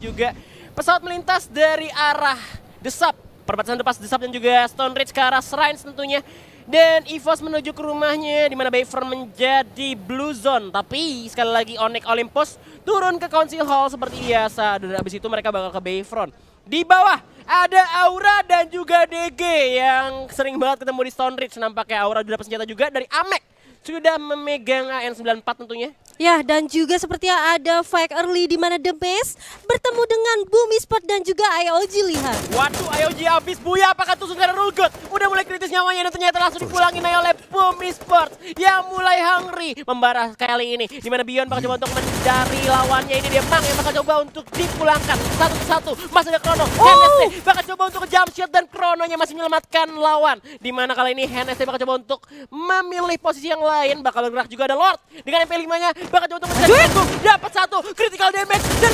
juga. Pesawat melintas dari arah Desap, perbatasan Desap dan juga Stone Ridge ke arah Shrines tentunya. Dan EVOS menuju ke rumahnya di mana Bayfront menjadi blue zone. Tapi sekali lagi Onyx Olympus turun ke Council Hall seperti biasa. Dan abis itu mereka bakal ke Bayfront. Di bawah ada Aura dan juga DG yang sering banget ketemu di Stone Ridge. Nampaknya Aura sudah dapat senjata juga dari Amek. Sudah memegang AN94 tentunya. Ya, dan juga sepertinya ada fight early di mana The Maze bertemu dengan Boom Esports dan juga IOG, lihat. Waduh, IOG habis buya, apakah tusuk karena rule god? Udah mulai kritis nyawanya dan ternyata langsung dipulangin oleh Boom Esports yang mulai hungry membara kali ini. Di mana Beyond bakal coba untuk mencari lawannya, ini dia Mang yang bakal coba untuk dipulangkan satu persatu. Masih ada Chrono, HNST bakal coba untuk jump shot dan Chrononya masih menyelamatkan lawan. Di mana kali ini HNST bakal coba untuk memilih posisi yang lain, bakal bergerak juga ada Lord dengan MP5-nya. Bakal coba untuk mencari dapat satu critical damage dan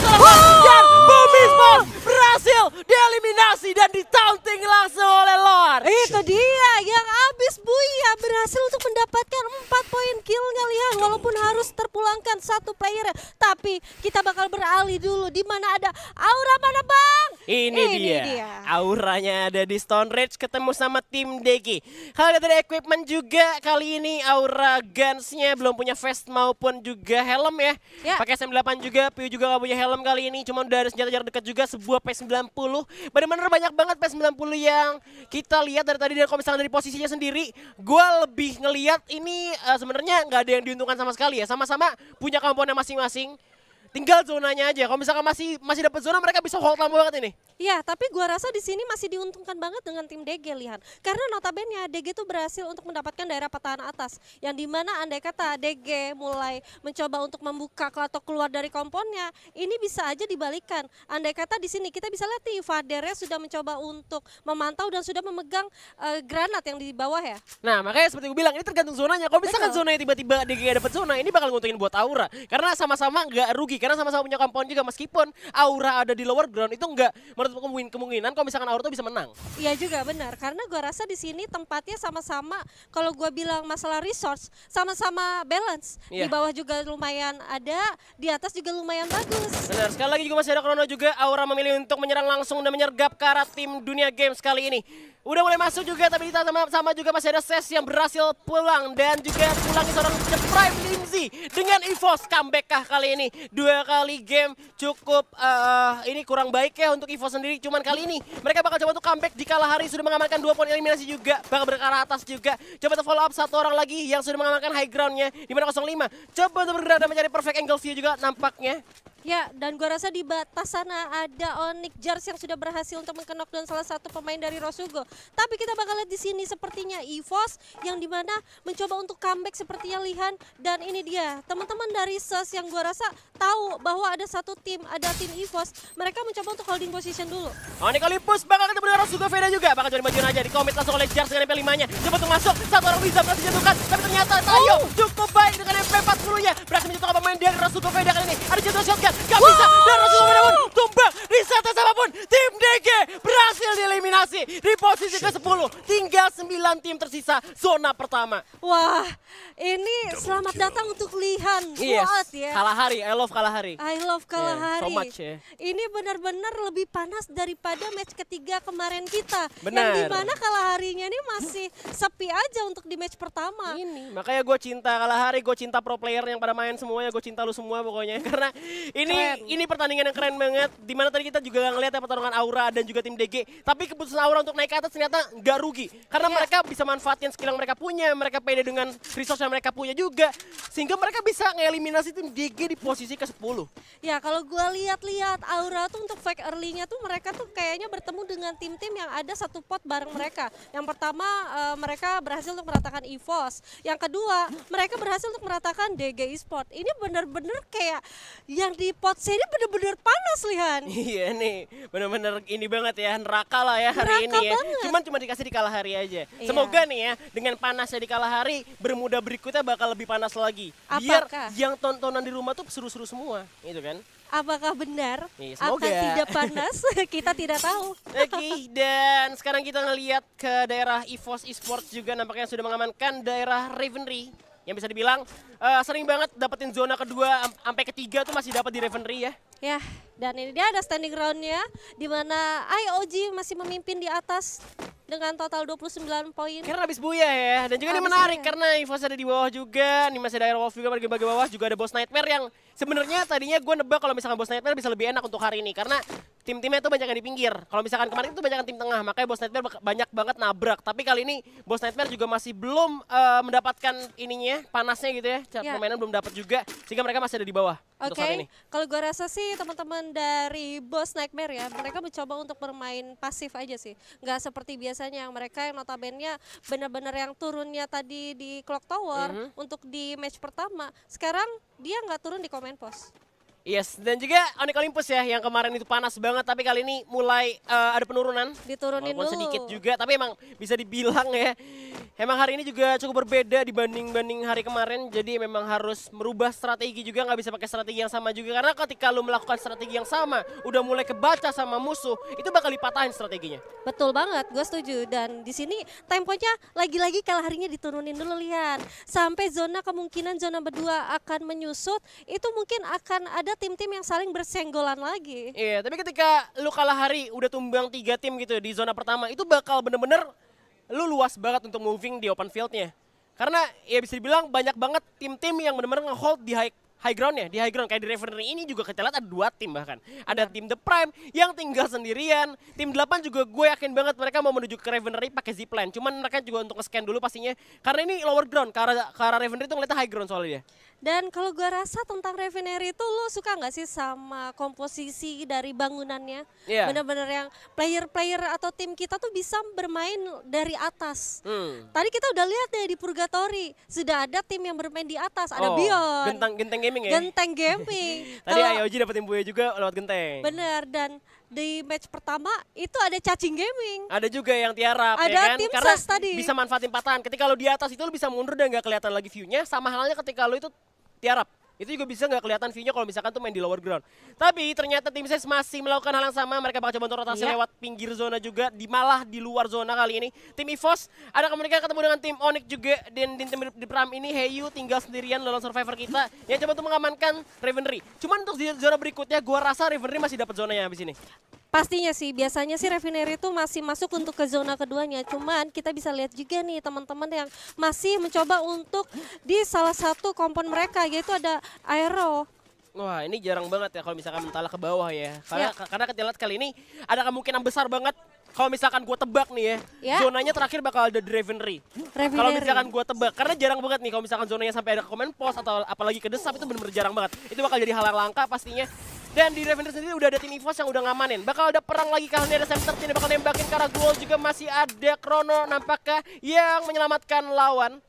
dan Boom Esports berhasil dieliminasi dan ditaunting langsung oleh Lord. Itu dia yang abis buya berhasil untuk mendapatkan 4 poin kill kalian walaupun harus terpulangkan satu player. Tapi kita bakal beralih dulu di mana ada Aura, mana Bang? Ini dia. Auranya ada di Stone Ridge ketemu sama tim DG. Kalau dari equipment juga kali ini Aura gunsnya belum punya vest maupun juga helm ya. Pakai SM8 juga, Piu juga gak punya helm kali ini. Cuma udah ada senjata jarak dekat juga, sebuah P90. Bener-bener banyak banget P90 yang kita lihat dari tadi. Dan kalau misalnya dari posisinya sendiri, gue lebih ngelihat ini sebenarnya nggak ada yang diuntungkan sama sekali ya. Sama-sama punya komponen masing-masing. Tinggal zonanya aja. Kalau misalkan masih dapat zona, mereka bisa hold lama banget ini. Ya, tapi gua rasa di sini masih diuntungkan banget dengan tim DG, lihat. Karena notabene DG itu berhasil untuk mendapatkan daerah patahan atas. Yang dimana andai kata DG mulai mencoba untuk membuka atau keluar dari komponnya, ini bisa aja dibalikan. Andai kata di sini kita bisa lihat nih, Vadernya sudah mencoba untuk memantau dan sudah memegang granat yang di bawah ya. Nah, makanya seperti gue bilang, ini tergantung zonanya. Kalau misalkan zonanya tiba-tiba DG gak dapat zona, ini bakal nguntungin buat Aura. Karena sama-sama nggak rugi. Karena sama-sama punya kompon juga, meskipun Aura ada di lower ground itu nggak menurut kemungkinan kalau misalkan Aura tuh bisa menang. Iya juga benar, karena gua rasa di sini tempatnya sama-sama, kalau gua bilang masalah resource sama-sama balance. Di bawah juga lumayan ada, di atas juga lumayan bagus. Benar, sekali lagi juga masih ada Chrono juga. Aura memilih untuk menyerang langsung dan menyergap ke arah tim Dunia Games kali ini. Udah mulai masuk juga, tapi sama juga masih ada Ses yang berhasil pulang. Dan juga pulangin seorang The Prime Lindsay dengan EVOS. Comeback kah kali ini? 2 kali game cukup ini kurang baik ya untuk EVOS sendiri. Cuman kali ini mereka bakal coba untuk comeback di Kalahari. Sudah mengamankan 2 poin eliminasi juga. Bakal berkarah atas juga. Coba untuk follow up satu orang lagi yang sudah mengamankan high groundnya. Di mana 05. Coba untuk bergerak dan mencari perfect angle view juga nampaknya. Ya, dan gua rasa di batas sana ada Onyx Jars yang sudah berhasil untuk mengknockdown salah satu pemain dari Rosugo. Tapi kita bakal lihat di sini sepertinya EVOS yang dimana mencoba untuk comeback sepertinya Lihan. Dan ini dia, teman-teman dari SES yang gua rasa tahu bahwa ada satu tim, ada tim EVOS. Mereka mencoba untuk holding position dulu. Onyx Olympus bakal ketemu dengan Rosugo Veda juga. Bakal coba majuin aja, dikomit langsung oleh Jars dengan MP5-nya. Coba untuk masuk, satu orang bisa berhasil dijatuhkan. Tapi ternyata Tayo cukup baik dengan MP40-nya. Berhasil menjatuhkan pemain dari Rosugo Veda kali ini. Ada jatuh shotgun. Gak bisa, dan Rosugo Veda pun tumbang. Di saat apapun, tim DG berhasil dieliminasi di posisi ke-10. Tinggal 9 tim tersisa zona pertama. Wah, ini selamat datang untuk Lihan. Yes, ya. Kalahari, I love Kalahari. I love Kalahari. So much ya. Ini benar-benar lebih panas daripada match ketiga kemarin kita. Benar. Yang dimana Kalaharinya ini masih sepi aja untuk di match pertama. Ini, makanya gue cinta Kalahari, gue cinta pro player yang pada main semuanya, gue cinta lu semua pokoknya. Karena ini pertandingan yang keren banget. Dimana tadi kita juga ngeliat ya pertarungan Aura dan juga tim DG. Tapi keputusan Aura untuk naik ke atas ternyata nggak rugi. Karena mereka bisa manfaatin skill yang mereka punya, mereka pede dengan resource yang mereka punya juga. Sehingga mereka bisa ngeliminasi tim DG di posisi ke-10. Ya kalau gue lihat-lihat Aura tuh untuk fake early-nya tuh mereka tuh kayaknya bertemu dengan tim-tim yang ada satu pot bareng mereka. Yang pertama mereka berhasil untuk meratakan EVOS. Yang kedua mereka berhasil untuk meratakan DG Esports. Ini bener-bener kayak yang di pot sini bener-bener panas Lihan. Iya nih, bener-bener ini banget ya, neraka lah ya hari ini ya. Cuma dikasih di Kalahari aja. Semoga nih ya, dengan panasnya di Kalahari, Bermuda berikutnya bakal lebih panas lagi. Biar yang tontonan di rumah tuh seru-seru semua, gitu kan. Apakah benar akan tidak panas? Kita tidak tahu. Oke, dan sekarang kita ngelihat ke daerah EVOS Esports juga nampaknya sudah mengamankan daerah Ravenry. yang bisa dibilang sering banget dapetin zona kedua sampai ketiga tuh masih dapat di Revenry ya. Ya, dan ini dia ada standing round-nya di mana IOG masih memimpin di atas dengan total 29 poin. Karena habis buya ya, dan juga ini Habis menarik buya. karena EVOS ada di bawah juga, ini masih ada Airwolf juga bagi bawah, juga ada Boss Nightmare yang sebenarnya tadinya gue nebak kalau misalkan Boss Nightmare bisa lebih enak untuk hari ini karena tim-timnya tuh banyak yang di pinggir. Kalau misalkan kemarin itu banyak tim tengah, makanya Boss Nightmare banyak banget nabrak. Tapi kali ini Boss Nightmare juga masih belum mendapatkan ininya, panasnya gitu ya. Ya. Permainan belum dapat juga, sehingga mereka masih ada di bawah untuk saat ini. Kalau gue rasa sih teman-teman dari Boss Nightmare ya, mereka mencoba untuk bermain pasif aja sih. Nggak seperti biasanya mereka yang notabene benar-benar yang turunnya tadi di Clock Tower untuk di match pertama. Sekarang dia nggak turun di Command Post. Yes, dan juga Onyx Olympus ya yang kemarin itu panas banget tapi kali ini mulai ada penurunan. Diturunin Walaupun dulu. sedikit juga tapi emang bisa dibilang ya. Emang hari ini juga cukup berbeda dibanding hari kemarin. Jadi memang harus merubah strategi juga, nggak bisa pakai strategi yang sama juga. Karena ketika lu melakukan strategi yang sama, udah mulai kebaca sama musuh, itu bakal dipatahin strateginya. Betul banget, gue setuju. Dan di sini temponya lagi-lagi kalah harinya diturunin dulu lihat. Sampai zona kemungkinan zona berdua akan menyusut, itu mungkin akan ada tim-tim yang saling bersenggolan lagi. Iya, tapi ketika lu kalah hari udah tumbang 3 tim gitu di zona pertama, itu bakal bener-bener lu luas banget untuk moving di open fieldnya. Karena ya bisa dibilang banyak banget tim-tim yang bener-bener nge-hold di high ground-nya. Di high ground kayak di Revenry ini juga kita lihat ada 2 tim bahkan. Ada tim The Prime yang tinggal sendirian. Tim 8 juga gue yakin banget mereka mau menuju ke Revenry pakai zipline. Cuman mereka juga untuk nge-scan dulu pastinya. Karena ini lower ground, ke arah Revenry itu ngeliatnya high ground soalnya. Dan kalau gue rasa tentang Revenary itu lu suka nggak sih sama komposisi dari bangunannya? Iya. Bener-bener yang player-player atau tim kita tuh bisa bermain dari atas. Tadi kita udah lihat deh di Purgatory, sudah ada tim yang bermain di atas, ada Bion. Genteng gaming ya? Genteng Gaming. Tadi Kalau- IOG dapetin buaya juga lewat genteng. Bener, dan di match pertama itu ada Cacing Gaming. Ada juga yang tiarap Ada ya kan? tim Karena SAS tadi. bisa manfaatin patahan. Ketika lo di atas itu lo bisa mundur dan nggak kelihatan lagi view-nya. Sama halnya ketika lo itu tiarap. Itu juga bisa nggak kelihatan view-nya kalau misalkan tuh main di lower ground. Tapi ternyata tim SES masih melakukan hal yang sama. Mereka bakal coba untuk rotasi Iya. lewat pinggir zona juga. Malah di luar zona kali ini. Tim EVOS ada kemungkinan ketemu dengan tim Onyx juga. Dan di tim di Pram ini Heyu tinggal sendirian dalam survivor kita. Yang coba untuk mengamankan Revenry. Cuman untuk di zona berikutnya gua rasa Revenry masih dapat zonanya habis ini. Pastinya sih, biasanya sih Revenary itu masih masuk untuk ke zona keduanya. Cuman kita bisa lihat juga nih teman-teman yang masih mencoba untuk di salah satu kompon mereka, yaitu ada Aero. Wah ini jarang banget ya kalau misalkan mentala ke bawah ya. Ya. Karena kita lihat kali ini ada kemungkinan besar banget kalau misalkan gue tebak nih ya, Ya. zonanya terakhir bakal ada di Revenry. Revenary. Kalau misalkan gue tebak, karena jarang banget nih kalau misalkan zonanya sampai ada ke command post atau apalagi ke desap itu benar-benar jarang banget. Itu bakal jadi hal yang langka pastinya. Dan di Revenry sendiri udah ada tim EVOS yang udah ngamanin. Bakal ada perang lagi kali ini ada Sam 13 yang bakal nembakin ke arah goal juga masih ada Chrono nampaknya yang menyelamatkan lawan.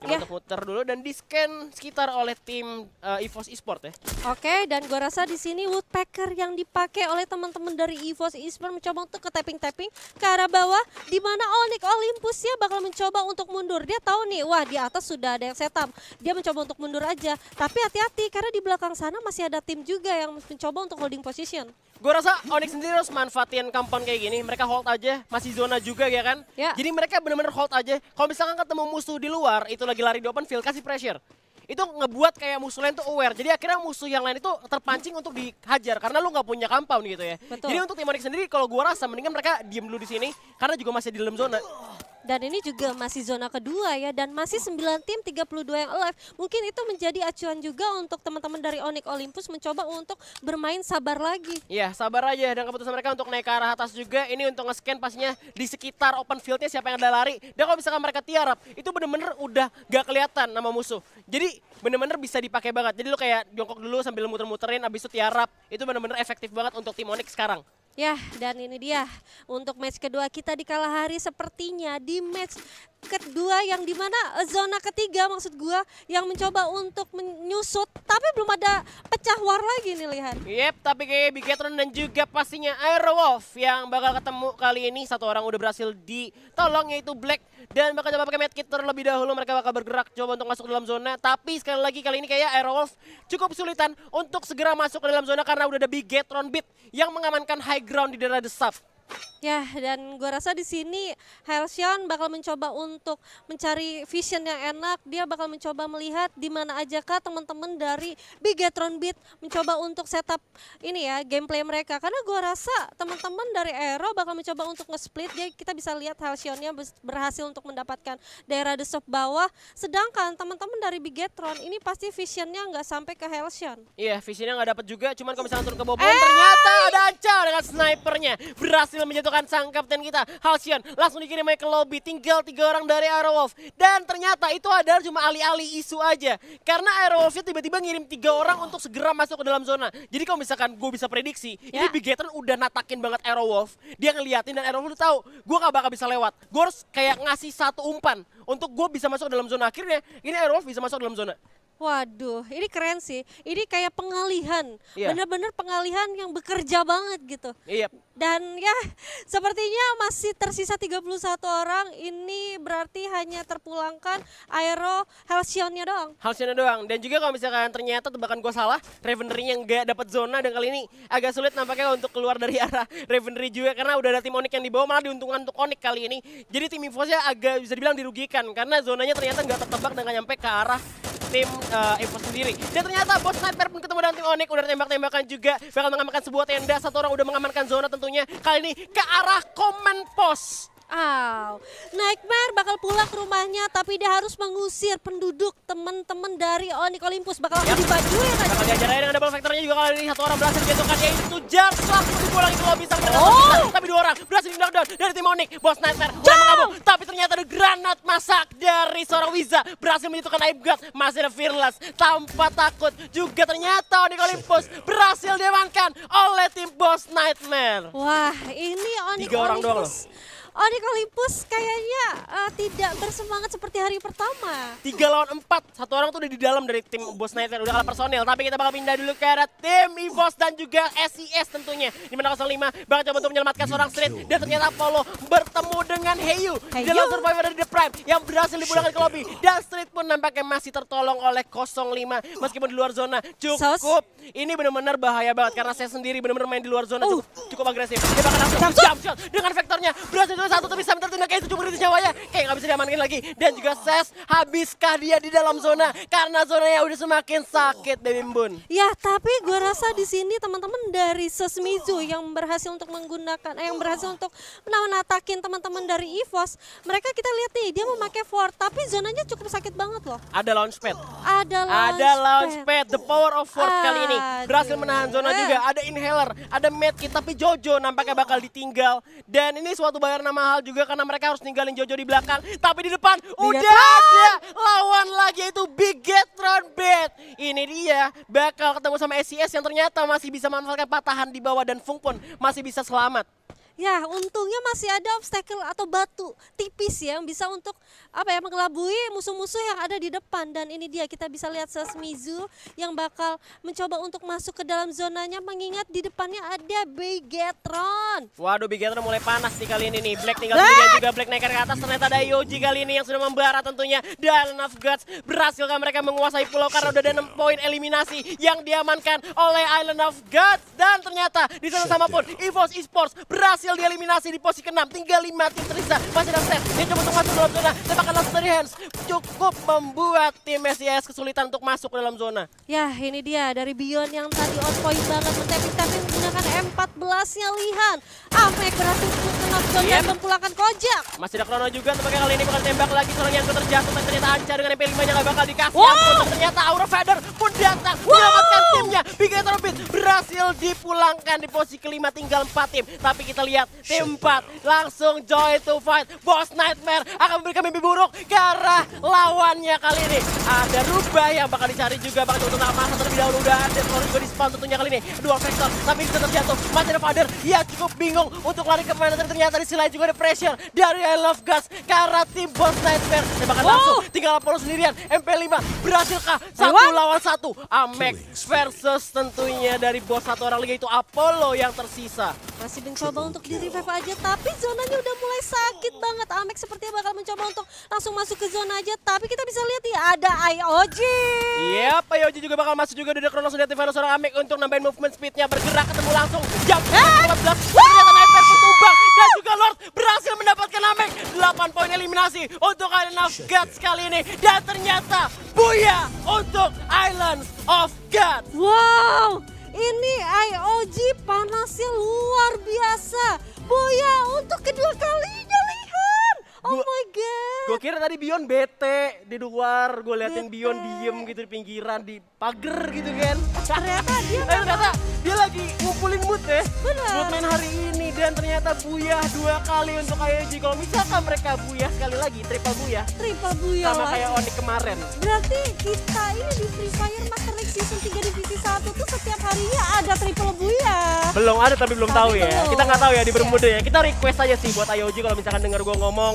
Coba Ya. untuk muter dulu dan di scan sekitar oleh tim EVOS Esport ya. Oke, dan gua rasa di sini Woodpecker yang dipakai oleh teman-teman dari EVOS Esports mencoba untuk ke tapping-tapping ke arah bawah, di mana Onyx Olympus ya bakal mencoba untuk mundur. Dia tahu nih, wah di atas sudah ada yang setup. Dia mencoba untuk mundur aja, tapi hati-hati karena di belakang sana masih ada tim juga yang mencoba untuk holding position. Gue rasa Onyx sendiri harus manfaatin compound kayak gini. Mereka hold aja, masih zona juga ya kan? Ya. Jadi mereka bener-bener hold aja. Kalau misalkan ketemu musuh di luar, itu lagi lari di open field, kasih pressure. Itu ngebuat kayak musuh lain tuh aware. Jadi akhirnya musuh yang lain itu terpancing untuk dihajar karena lu nggak punya compound gitu ya. Betul. Jadi untuk tim Onyx sendiri kalau gue rasa mendingan mereka diem dulu di sini karena juga masih di dalam zona. Dan ini juga masih zona kedua ya, dan masih 9 tim 32 yang alive. Mungkin itu menjadi acuan juga untuk teman-teman dari Onyx Olympus mencoba untuk bermain sabar lagi. Iya, sabar aja dan keputusan mereka untuk naik ke arah atas juga. Ini untuk nge-scan pastinya di sekitar open fieldnya siapa yang ada lari. Dan kalau misalkan mereka tiarap, itu bener-bener udah gak kelihatan nama musuh. Jadi bener-bener bisa dipakai banget. Jadi lu kayak jongkok dulu sambil muter-muterin, abis itu tiarap. Itu bener-bener efektif banget untuk tim Onyx sekarang. Ya, dan ini dia untuk match kedua kita di Kalahari. Sepertinya di match kedua yang dimana zona ketiga maksud gua yang mencoba untuk menyusut, tapi belum ada pecah war lagi nih lihat. Yep, tapi kayak Bigetron dan juga pastinya Airwolf yang bakal ketemu kali ini. Satu orang udah berhasil ditolong yaitu Black. Dan bakal coba pakai medkit terlebih dahulu, mereka bakal bergerak coba untuk masuk ke dalam zona. Tapi sekali lagi kali ini kayak Airwolf cukup kesulitan untuk segera masuk ke dalam zona karena udah ada Bigetron Beat yang mengamankan high ground di daerah desap. Ya, dan gua rasa di sini Halcyon bakal mencoba untuk mencari vision yang enak. Dia bakal mencoba melihat di mana aja kah teman-teman dari Bigetron Beat mencoba untuk setup ini ya gameplay mereka. Karena gua rasa teman-teman dari Aero bakal mencoba untuk nge-split. Dia kita bisa lihat Halcyonnya berhasil untuk mendapatkan daerah desop bawah. Sedangkan teman-teman dari Bigetron ini pasti visionnya nggak sampai ke Halcyon. Iya, visionnya nggak dapat juga. Cuman kalau misalnya turun ke bawah, ternyata ada Anca dengan snipernya berhasil menjatuhkan sang kapten kita, Halcyon. Langsung dikirim ke lobby, tinggal 3 orang dari Aerowolf. Dan ternyata itu adalah cuma alih-alih isu aja. Karena Aerowolfnya tiba-tiba ngirim 3 orang untuk segera masuk ke dalam zona. Jadi kalau misalkan gue bisa prediksi, ini Bigetron udah natakin banget Aerowolf. Dia ngeliatin dan Aerowolf udah tahu, gue gak bakal bisa lewat. Gue harus kayak ngasih satu umpan untuk gue bisa masuk ke dalam zona. Akhirnya ini Aerowolf bisa masuk ke dalam zona. Waduh, ini keren sih. Ini kayak pengalihan, bener-bener pengalihan yang bekerja banget gitu. Iya. Dan ya, sepertinya masih tersisa 31 orang. Ini berarti hanya terpulangkan Aero Halcyonnya doang. Halcyonnya doang. Dan juga kalau misalkan ternyata tebakan gue salah, Revenery yang gak dapat zona dan kali ini agak sulit nampaknya untuk keluar dari arah Revenery juga karena udah ada tim Onyx yang dibawa, malah diuntungkan untuk Onyx kali ini. Jadi tim Evosnya agak bisa dibilang dirugikan karena zonanya ternyata gak tertebak dan gak nyampe ke arah tim Evos sendiri. Dan ternyata Bos Sniper pun ketemu dengan tim Onyx, udah tembak-tembakan juga, bakal mengamankan sebuah tenda. Satu orang udah mengamankan zona tentunya, kali ini ke arah command post. Nightmare bakal pulang ke rumahnya, tapi dia harus mengusir penduduk teman-teman dari Onyx Olympus. Bakal langsung dibajuin aja. Bakal diajarin dengan double factornya juga kali ini. Satu orang berhasil dijatuhkan, yaitu Jar. Langsung dipulangi ke lobby sampai tapi 2 orang berhasil di knockdown dari tim Onyx. Bos Nightmare udah mengamuk, tapi ternyata ada granat masak dari seorang Wiza. Berhasil menjatuhkan Ape God, masih ada Fearless tanpa takut. Juga ternyata Onyx Olympus berhasil diamankan oleh tim Bos Nightmare. Wah, ini Onyx 3 orang doang loh. Onyx Olympus kayaknya tidak bersemangat seperti hari pertama. 3 lawan 4, satu orang tuh udah di dalam dari tim Bos Nightmare, udah kalah personil. Tapi kita bakal pindah dulu ke arah tim Evos dan juga SES tentunya. Dimana 05 bakal coba untuk menyelamatkan seorang Street. Dan ternyata Apollo bertemu dengan Heyu di dalam survivor dari The Prime yang berhasil dipulangkan ke lobby. Dan Street pun nampaknya masih tertolong oleh 05 meskipun di luar zona. Cukup, ini benar-benar bahaya banget karena saya sendiri benar-benar main di luar zona cukup agresif. Dia bakal langsung jump shot dengan vektornya berhasil satu tapi sampai tertunda kayak 70 kritis nyawanya kayak gak bisa diamankan lagi. Dan juga Ses, habiskah dia di dalam zona karena zonanya udah semakin sakit Baby Mbun. Ya, tapi gue rasa di sini teman-teman dari Sesmizu yang berhasil untuk menggunakan yang berhasil untuk menatakin teman-teman dari Evos. Mereka kita lihat nih, dia memakai Fort tapi zonanya cukup sakit banget loh. Ada launchpad. Ada launchpad. The power of Fort kali ini berhasil menahan zona juga. Ada inhaler, ada medkit, tapi Jojo nampaknya bakal ditinggal. Dan ini suatu bayaran mahal juga karena mereka harus ninggalin Jojo di belakang. Tapi di depan udah ada lawan lagi, yaitu Bigetron Beat. Ini dia bakal ketemu sama SES yang ternyata masih bisa memanfaatkan patahan di bawah dan Fung pun masih bisa selamat. Ya, untungnya masih ada obstacle atau batu tipis ya yang bisa untuk mengelabui musuh-musuh yang ada di depan. Dan ini dia kita bisa lihat Sesmizu yang bakal mencoba untuk masuk ke dalam zonanya, mengingat di depannya ada Bigetron. Waduh, Bigetron mulai panas nih kali ini nih. Black tinggal sendirian juga, Black naik ke atas. Ternyata ada Yoji kali ini yang sudah membara tentunya. Dan Island of Gods berhasilkah mereka menguasai pulau karena udah ada 6 poin eliminasi yang diamankan oleh Island of Gods. Dan ternyata di sana sama pun Evos Esports berhasil dieliminasi di posisi ke-6. Tinggal 5 tim tersisa. Masih ada set. Dia coba untuk masuk dalam zona. Tembakan langsung dari Hands. Cukup membuat tim SES kesulitan untuk masuk ke dalam zona. Ya, ini dia dari Beyond yang tadi on point banget. Tapi menggunakan M14-nya Lihan. Amek berhasil untuk knockdown dan memulangkan Kojak. Masih ada Chrono juga. Tampaknya kali ini bakal tembak lagi seorang yang terjatuh. Dan ternyata Anca dengan MP5-nya gak bakal dikasih. Dan ternyata Aura Feather pun datang. Menyelamatkan timnya. Bigetron Beat berhasil dipulangkan di posisi ke-5. Tinggal 4 tim. Tapi kita lihat tim 4 langsung join to fight. Bos Nightmare akan memberikan mimpi buruk ke arah lawannya kali ini. Ada Rubah yang bakal dicari juga. Bakal coba untuk masa terlebih dahulu. Udah ada Chrono juga di spawn tentunya kali ini. Dual Vector. Tapi bisa terjatuh. Masih ada Father. Ya cukup bingung untuk lari kemana. Tapi ternyata di sisi lain juga ada pressure dari I Love Gods ke arah tim Bos Nightmare. Tembakan langsung. Tinggal Apollo sendirian. MP5 berhasilkah? 1 lawan 1. Amek versus tentunya dari bos satu orang lagi, itu Apollo yang tersisa. Masih mencoba untuk di revive aja, tapi zonanya udah mulai sakit banget. Amek sepertinya bakal mencoba untuk langsung masuk ke zona aja, tapi kita bisa lihat nih ada IOG. Yap, IOG juga bakal masuk juga. Udah Kronos sudah aktifkan seorang Amek untuk nambahin movement speednya. Bergerak ketemu langsung. Jam 14. Ternyata Nightmare pun tumbang. eliminasi untuk Island of Gods kali ini. Dan ternyata Booyah untuk Islands of Gods. Wow, ini IOG panasnya luar biasa. Booyah untuk kedua kalinya, lihat. Oh my god. Gue kira tadi Bion bete di luar, gue liatin Bete. Bion diem gitu di pinggiran, di pagar gitu kan. Ternyata dia Ternyata dia lagi ngumpulin mood ya. Benar. Buat main hari ini dan ternyata Booyah 2 kali untuk IOG. Kalau misalkan mereka Booyah sekali lagi, triple Booyah. triple Booyah Sama lagi. kayak Onyx kemarin. Berarti kita ini di Free Fire Master League Season 3 Divisi 1 tuh setiap harinya ada triple Booyah. Belum ada tapi belum Tapi tahu ya. belum. Kita nggak tahu ya di Bermuda ya. Kita request aja sih buat IOG kalau misalkan denger gue ngomong,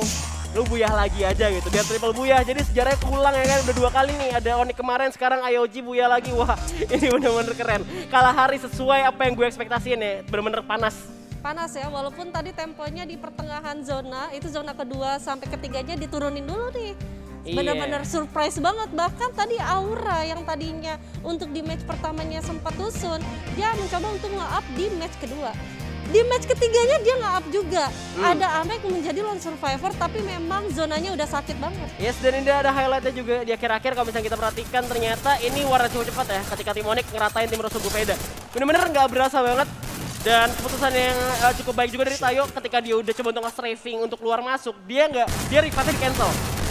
lu Booyah lagi aja gitu. Biar triple Booyah. Jadi sejarahnya ulang ya kan. Udah 2 kali nih. Ada Onyx kemarin, sekarang IOG Booyah lagi. Wah, ini bener-bener keren. Kalah hari sesuai apa yang gue ekspektasiin ya. Bener-bener panas. Panas ya, walaupun tadi temponya di pertengahan zona, itu zona kedua sampai ketiganya diturunin dulu nih. Iya. Benar-benar surprise banget, bahkan tadi Aura yang tadinya untuk di match pertamanya sempat tusun, dia mencoba untuk nge-up di match kedua. Di match ketiganya dia nge-up juga. Ada Amek menjadi lone survivor, tapi memang zonanya udah sakit banget. Yes, dan ini ada highlightnya juga di akhir-akhir kalau misalnya kita perhatikan ternyata ini warna cukup cepat ya ketika tim Onyx ngeratain tim Rosso Bupeda. Bener-bener nggak berasa banget. Dan keputusan yang cukup baik juga dari Tayo ketika dia udah coba untuk nge-strafing untuk keluar masuk, dia revive di cancel.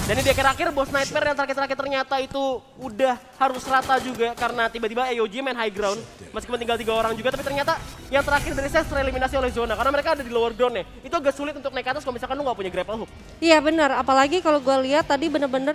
Dan di akhir-akhir Boss Nightmare yang terakhir-terakhir ternyata itu udah harus rata juga karena tiba-tiba IOG main high ground. Meskipun tinggal 3 orang juga, tapi ternyata yang terakhir dari saya tereliminasi oleh zona karena mereka ada di lower ground ya. Itu agak sulit untuk naik ke atas kalau misalkan lu nggak punya grapple hook. Iya benar, apalagi kalau gue lihat tadi bener-bener